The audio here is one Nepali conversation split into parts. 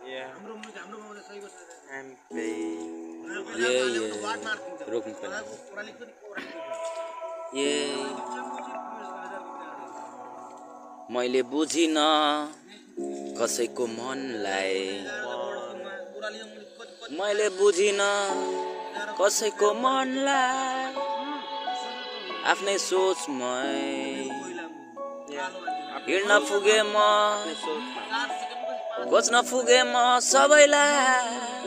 Yeah. I'm रोक्नु पर्यो मैले बुझिन कसैको मनलाई मैले बुझिन कसैको मनलाई आफ्नै सोचमै हिँड्न पुगे म खोज्न पुगे म सबैलाई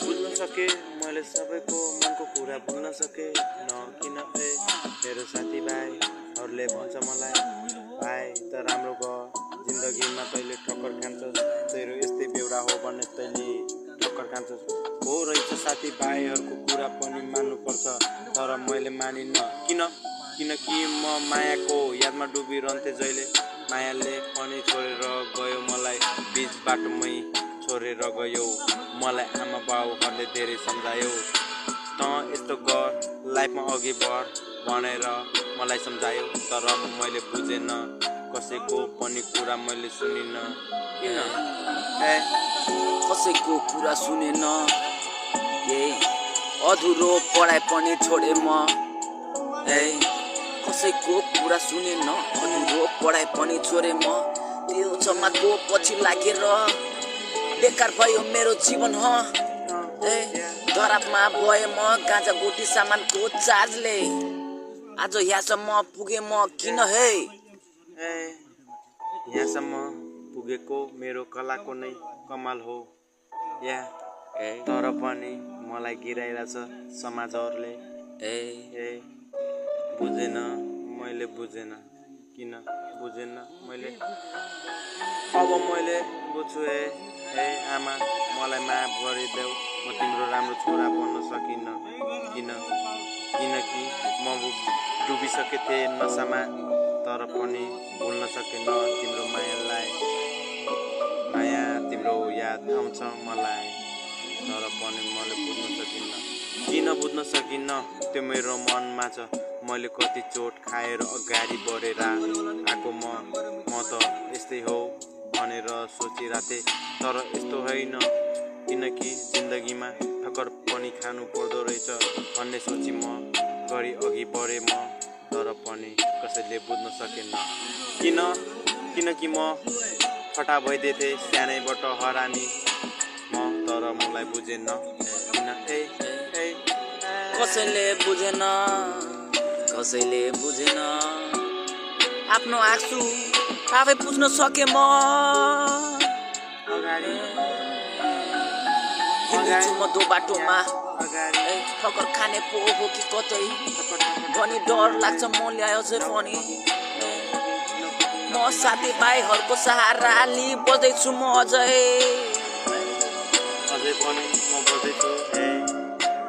बुझ्न सके मैले सबैको मनको कुरा बुझ्न सके न किन मेरो साथीभाइहरूले भन्छ मलाई भाइ त राम्रो ग जिन्दगीमा तैँले ठक्कर खान्छस् तेरो यस्तै बेउरा हो भन्ने तैँले ठक्कर खान्छस् हो रहेछ साथीभाइहरूको कुरा पनि मान्नुपर्छ तर मैले मानिन्न किनकि म मायाको यादमा डुबिरहन्थे जहिले मायाले पनि छोडेर गयो मलाई बिच बाटोमै छोडेर गयो मलाई आमा बाउहरूले धेरै सम्झायो त यस्तो गर लाइफमा अघि बढ भनेर मलाई सम्झायो तर मैले बुझेन कसैको पनि कुरा मैले सुनिन किन कसैको कुरा सुनेन अधुरो पढाइ पनि छोडे म कसैको कुरा सुनेन अधुरो पढाइ पनि छोडे म त्यो समाजको पछि लागेर बेकार भयो मेरो जीवन धरापमा भए म गाँजा गोटी सामानको चार्जले आज यहाँसम्म पुगे म किन यहाँसम्म पुगेको मेरो कलाको नै कमाल हो तर पनि मलाई गिराइरहेछ समाजहरूले बुझेन मैले बुझेन किन बुझेन मैले अब मैले बुझ्छु आमा मलाई माया गरिदेऊ म तिम्रो राम्रो छोरा बन्न सकिनँ किनकि म डुबिसके थिएँ नसामा तर पनि भुल्न सकेन तिम्रो मायालाई माया तिम्रो याद आउँछ मलाई तर पनि मैले बुझ्न सकिनँ किन बुझ्न सकिनँ त्यो मेरो मनमा छ मैले कति चोट खाएर अगाडि बढेर आएको म त यस्तै हो भनेर सोचिरहेको थिएँ तर यस्तो होइन किनकि जिन्दगीमा ठक्कर पनि खानु पर्दो रहेछ भन्ने सोची म गरी अघि बढेँ म तर पनि कसैले बुझ्न सकेन किनकि म फटा भइदिएको थिएँ सानैबाट हरामी म तर मलाई बुझेन किन कसैले बुझेन आफ्नो आँसु आफै पुज्न सके म हिँड्छु म दो बाटोमा ठक्कर खाने पो हो कि कतै भनी डर लाग्छ म ल्यायो अझै पनि म साथीभाइहरूको सहारा लि बज्दैछु म अझै पनि म बज्दैछु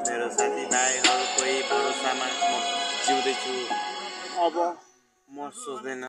मेरो साथीभाइहरूकै भरोसामा म जिउँदैछु अब म सोच्दैन